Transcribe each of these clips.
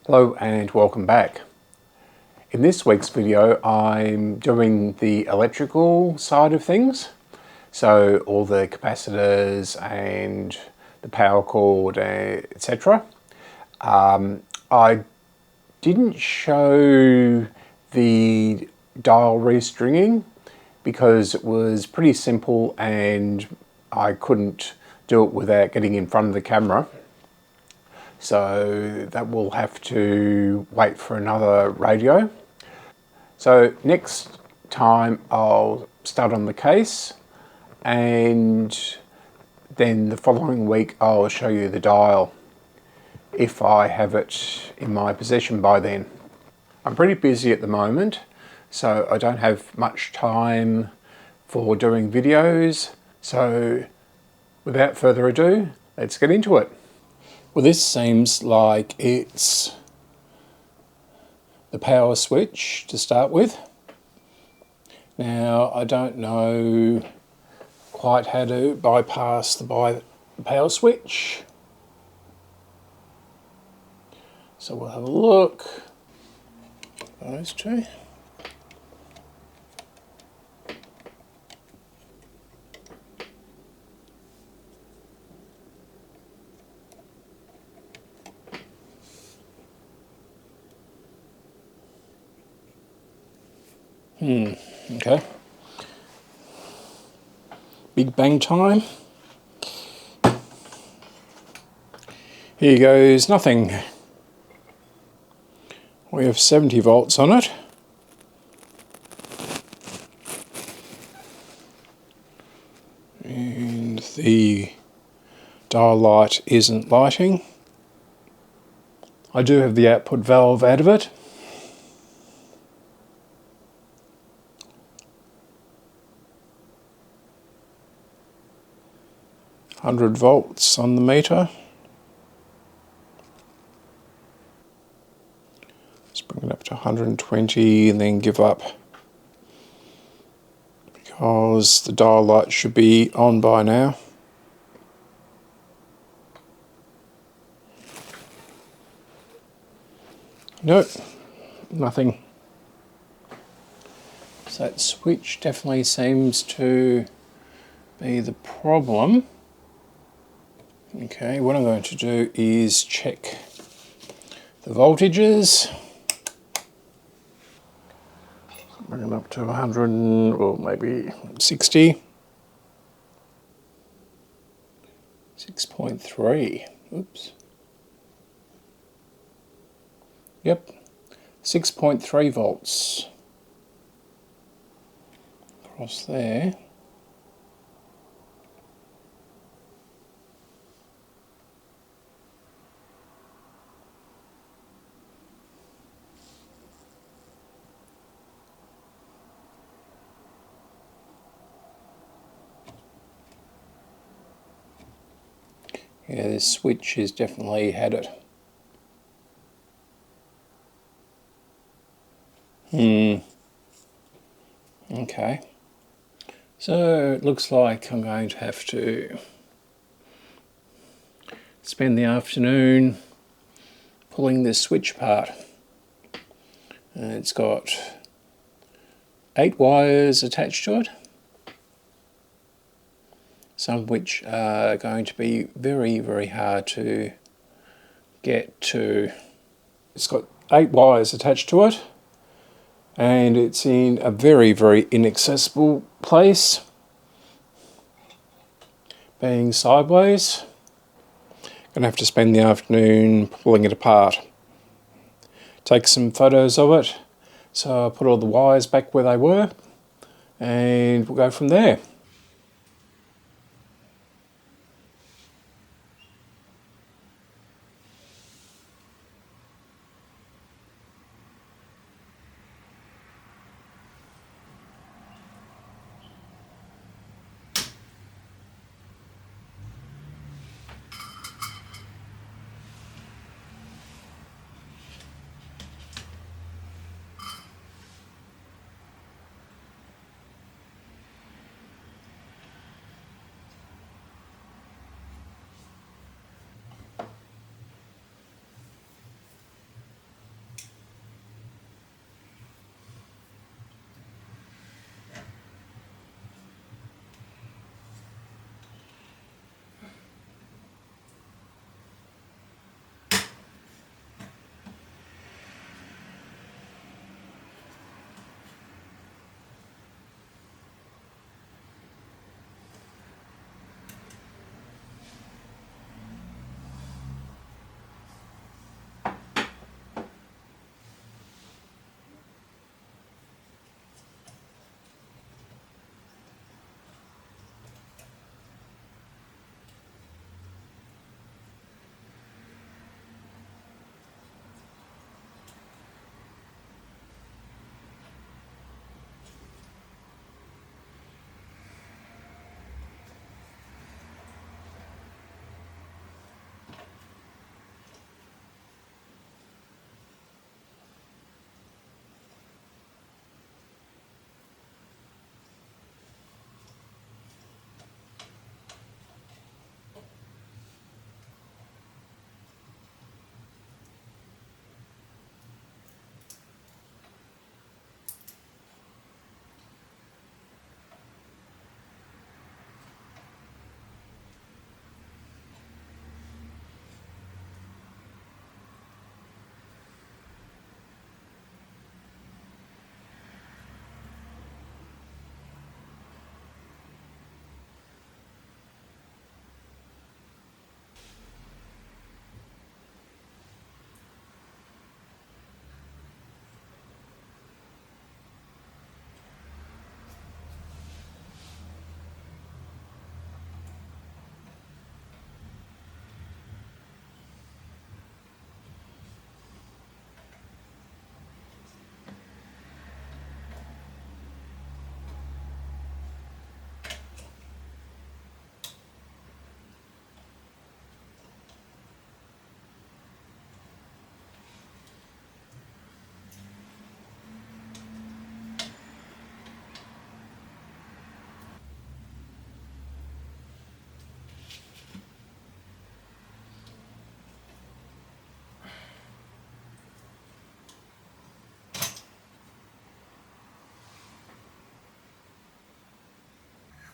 Hello and welcome back. In this week's video I'm doing the electrical side of things. So all the capacitors and the power cord, etc. I didn't show the dial restringing because it was pretty simple and I couldn't do it without getting in front of the camera. So that will have to wait for another radio. So next time I'll start on the case, and then the following week I'll show you the dial if I have it in my possession by then. I'm pretty busy at the moment, so I don't have much time for doing videos. So without further ado, let's get into it. Well, this seems like it's the power switch to start with. Now, I don't know quite how to bypass the power switch. So we'll have a look. Those two. Okay. Big bang time. Here goes nothing. We have 70 volts on it. And the dial light isn't lighting. I do have the output valve out of it. £100 on the meter. Let's bring it up to 120 and then give up, because the dial light should be on by now. Nope, nothing. So that switch definitely seems to be the problem. Okay, what I'm going to do is check the voltages. Bring it up to 100 or maybe 60. 6.3. Oops. Yep. 6.3 volts. Across there. Yeah, this switch has definitely had it. Okay. So it looks like I'm going to have to spend the afternoon pulling this switch apart. It's got 8 wires attached to it, some of which are going to be very, very hard to get to. It's got 8 wires attached to it, and it's in a very, very inaccessible place, being sideways. Gonna have to spend the afternoon pulling it apart. Take some photos of it. So I'll put all the wires back where they were, and we'll go from there.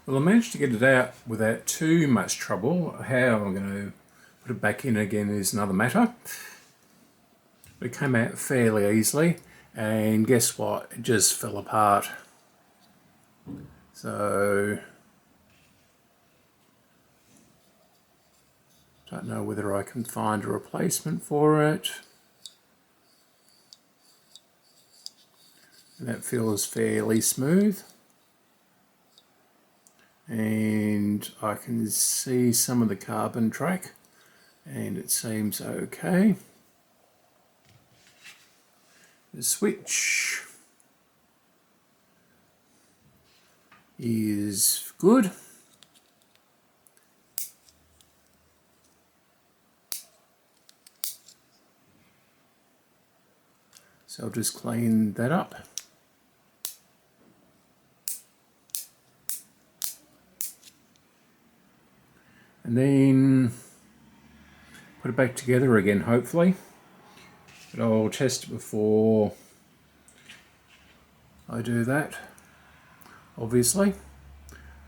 Well, I managed to get it out without too much trouble. How I'm going to put it back in again is another matter. But it came out fairly easily, and guess what? It just fell apart. So, don't know whether I can find a replacement for it. And that feels fairly smooth. And I can see some of the carbon track, and it seems okay. The switch is good. So I'll just clean that up. And then put it back together again, hopefully. But I'll test it before I do that, obviously.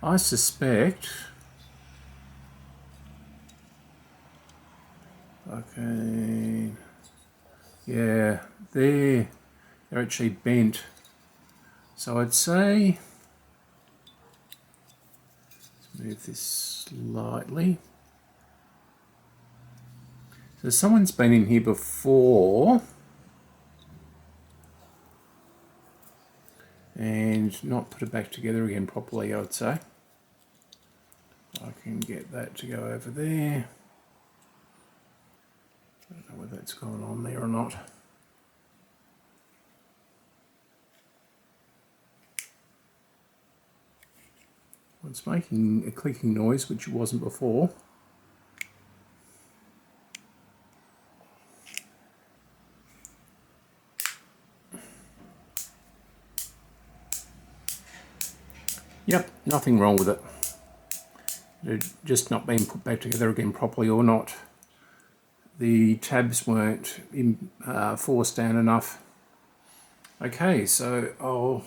I suspect, okay, yeah, they're actually bent. So I'd say, let's move this slightly. So someone's been in here before and not put it back together again properly, I would say. I can get that to go over there. I don't know whether that's going on there or not. It's making a clicking noise, which it wasn't before. Yep, nothing wrong with it. They're just not being put back together again properly or not. The tabs weren't forced down enough. Okay, so I'll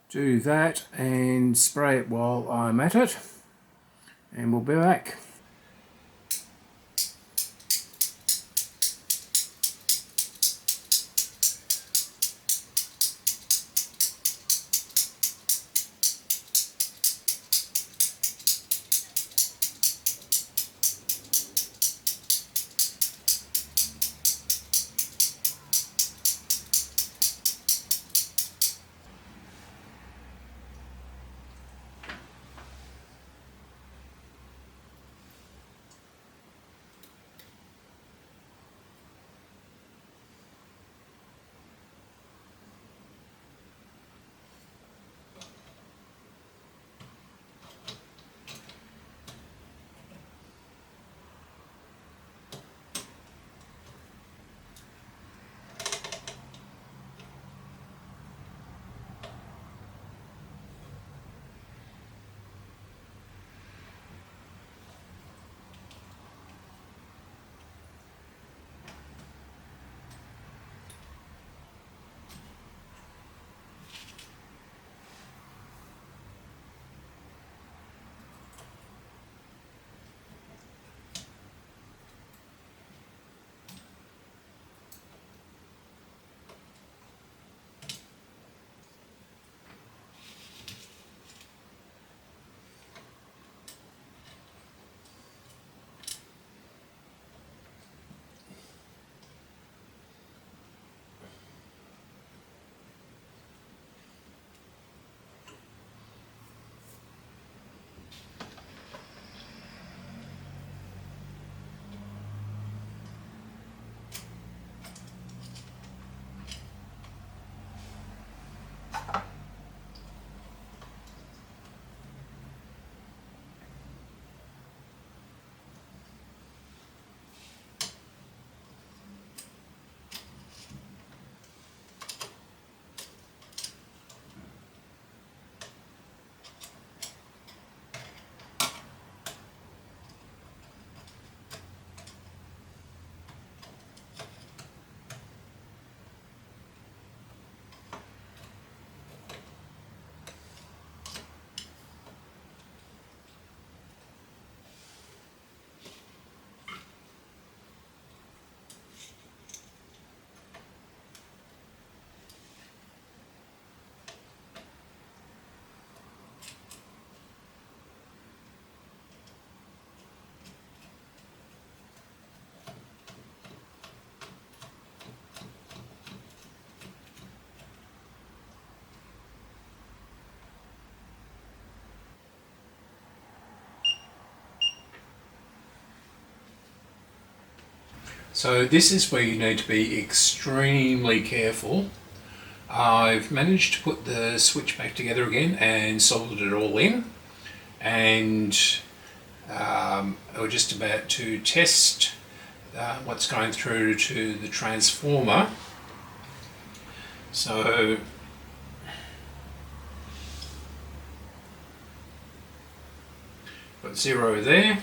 do that and spray it while I'm at it, and we'll be back. So this is where you need to be extremely careful. I've managed to put the switch back together again and soldered it all in, and we're just about to test what's going through to the transformer. So got 0 there,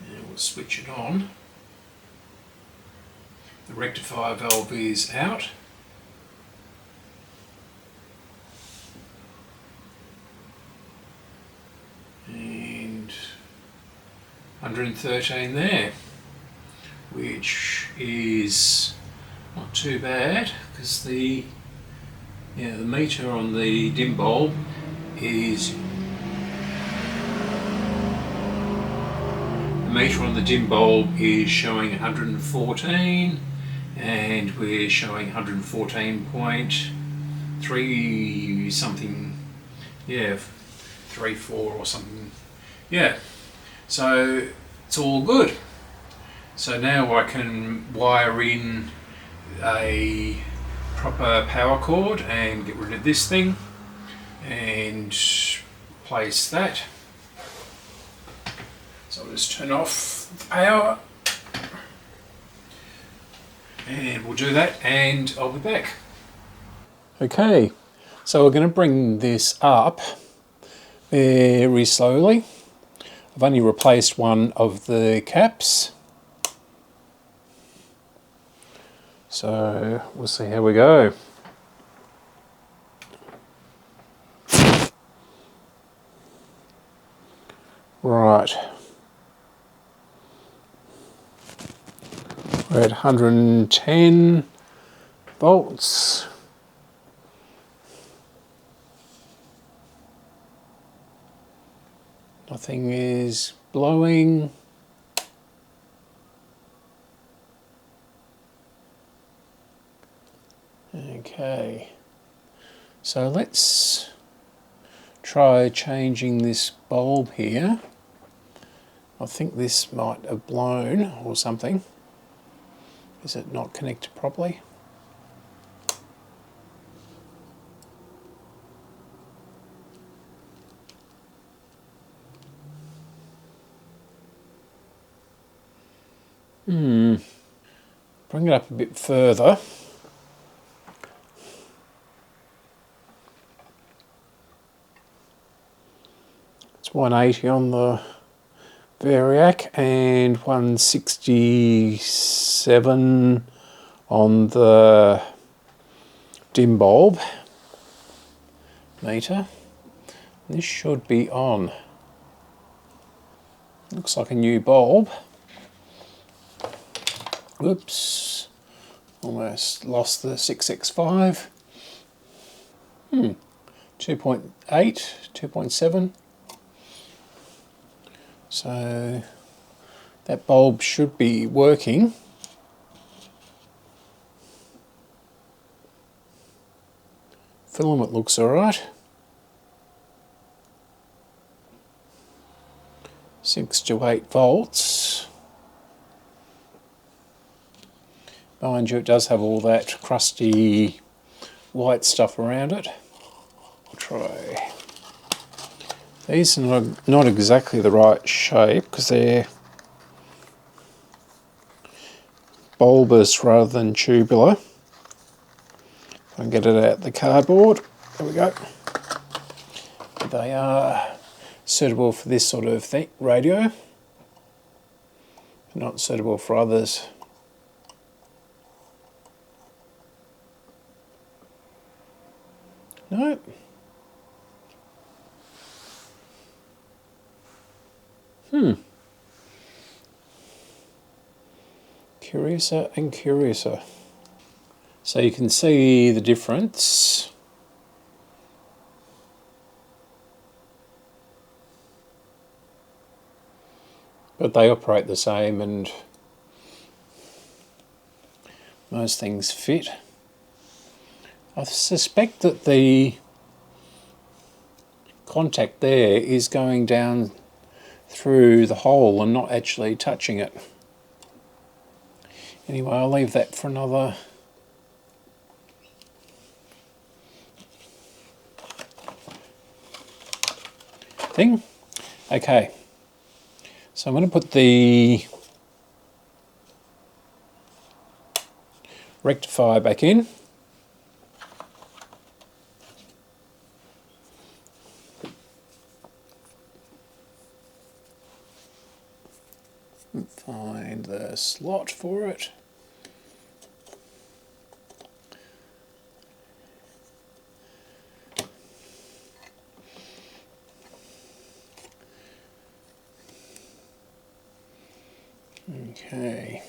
and we'll switch it on. The rectifier valve is out. And 113 there, which is not too bad, because the meter on the dim bulb is showing 114, and we're showing 114.3 something, 34 or something, so it's all good. So now I can wire in a proper power cord and get rid of this thing and place that. So I'll just turn off the power and we'll do that and I'll be back. Okay, so we're going to bring this up very slowly. I've only replaced one of the caps, so we'll see how we go. Right, we're at 110 volts. Nothing is blowing. Okay, so let's try changing this bulb here. I think this might have blown or something. Is it not connected properly? Bring it up a bit further. It's 180 on the variac and 167 on the dim bulb meter. This should be on. Looks like a new bulb. Whoops, almost lost the 6x5. 2.8, 2.7. So that bulb should be working. Filament looks alright. 6 to 8 volts. Mind you, it does have all that crusty white stuff around it. I'll try. These are not exactly the right shape because they're bulbous rather than tubular. If I can get it out the cardboard. There we go. They are suitable for this sort of thing, radio, but not suitable for others. No. Curiouser and curiouser. So you can see the difference. But they operate the same and most things fit. I suspect that the contact there is going down through the hole and not actually touching it. Anyway, I'll leave that for another thing. Okay, so I'm going to put the rectifier back in. Find the slot for it. Okay.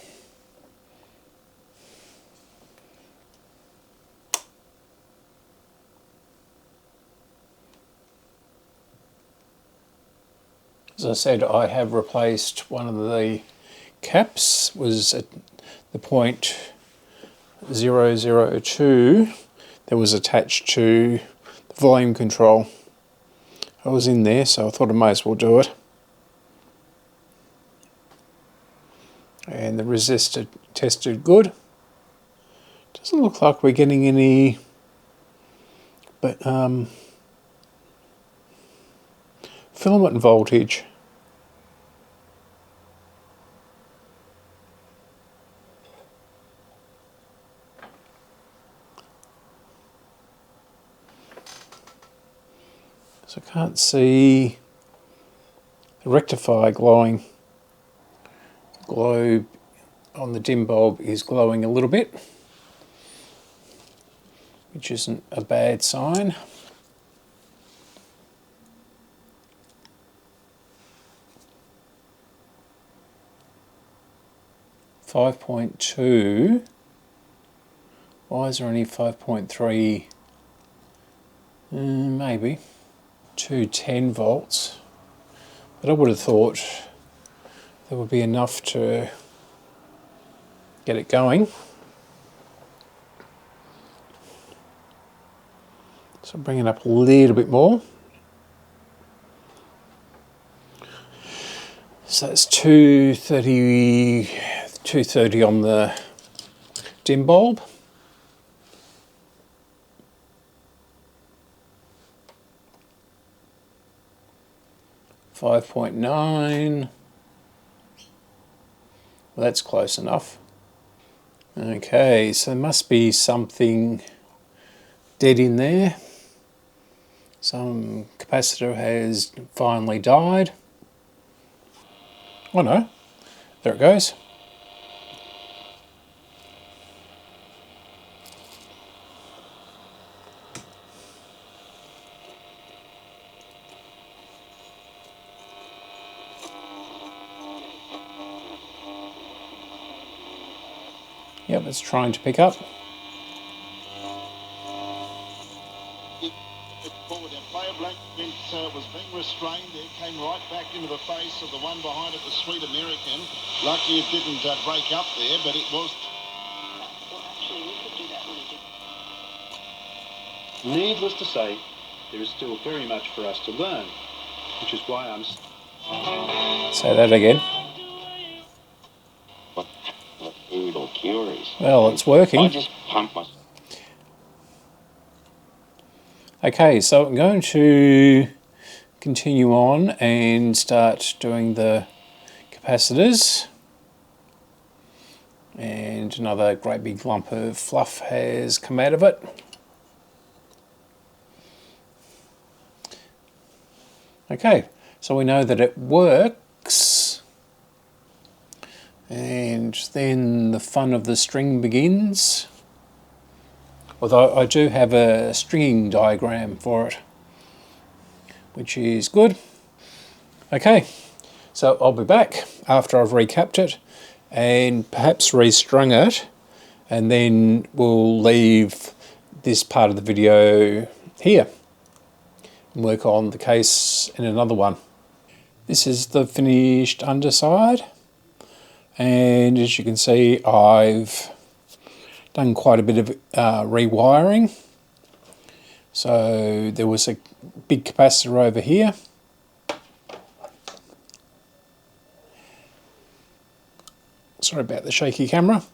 As I said, I have replaced one of the caps, was at the point 002 that was attached to the volume control. I was in there, so I thought I might as well do it. And the resistor tested good. Doesn't look like we're getting any, but filament voltage. So I can't see the rectifier glowing. Globe on the dim bulb is glowing a little bit, which isn't a bad sign. .2. Why is there only 5.3? Maybe 210 volts, but I would have thought that would be enough to get it going. So bring it up a little bit more. So it's 230 on the dim bulb. .9. Well, that's close enough. Okay, so there must be something dead in there. Some capacitor has finally died. Oh no, there it goes. Yep, it's trying to pick up. Forward and player blank was being restrained. It came right back into the face of the one behind it, the Sweet American. Lucky it didn't break up there, but it was. Well, actually, we could do that really good. Needless to say, there is still very much for us to learn, which is why I'm... Say that again. Well, it's working. I just pumped myself. Okay, so I'm going to continue on and start doing the capacitors. And another great big lump of fluff has come out of it. Okay, so we know that it works. And then the fun of the string begins. Although I do have a stringing diagram for it, which is good. Okay, so I'll be back after I've recapped it and perhaps restrung it, and then we'll leave this part of the video here and work on the case in another one. This is the finished underside, and as you can see, I've done quite a bit of rewiring. So there was a big capacitor over here, Sorry about the shaky camera.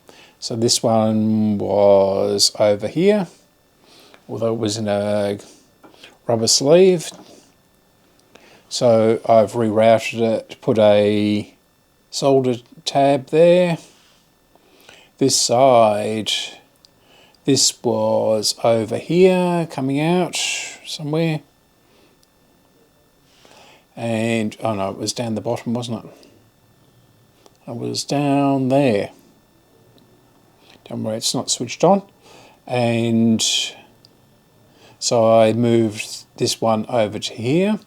So this one was over here, although it was in a rubber sleeve. So I've rerouted it, put a solder tab there. This side, this was over here, coming out somewhere. And, oh no, it was down the bottom, wasn't it? It was down there. Down where it's not switched on. And so I moved this one over to here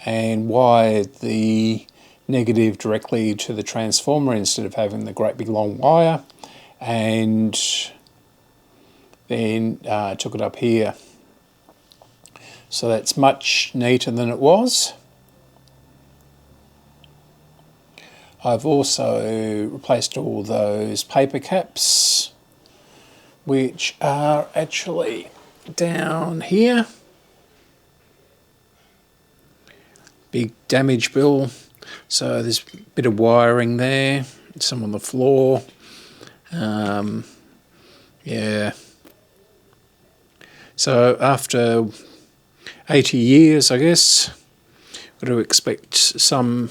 and wired the negative directly to the transformer instead of having the great big long wire, and then took it up here. So that's much neater than it was. I've also replaced all those paper caps, which are actually down here. Big damage bill. So there's a bit of wiring there, some on the floor. Yeah. So after 80 years, I guess, got to expect some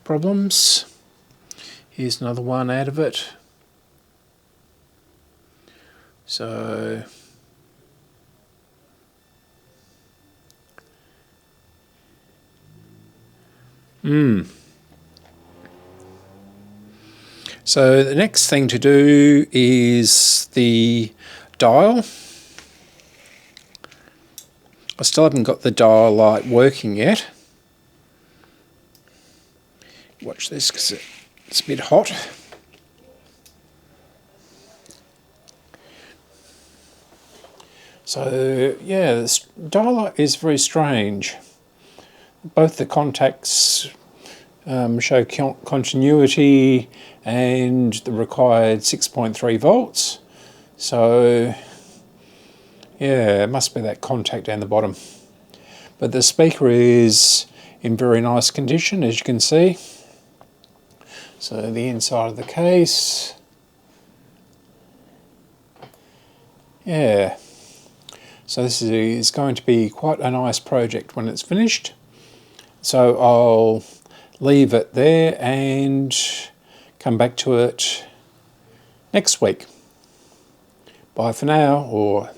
problems. Here's another one out of it. So So the next thing to do is the dial. I still haven't got the dial light working yet. Watch this because it's a bit hot. So yeah, this dial light is very strange. Both the contacts show continuity and the required 6.3 volts. So yeah, it must be that contact down the bottom. But the speaker is in very nice condition, as you can see. So the inside of the case. Yeah. So this is going to be quite a nice project when it's finished. So I'll leave it there and come back to it next week. Bye for now, or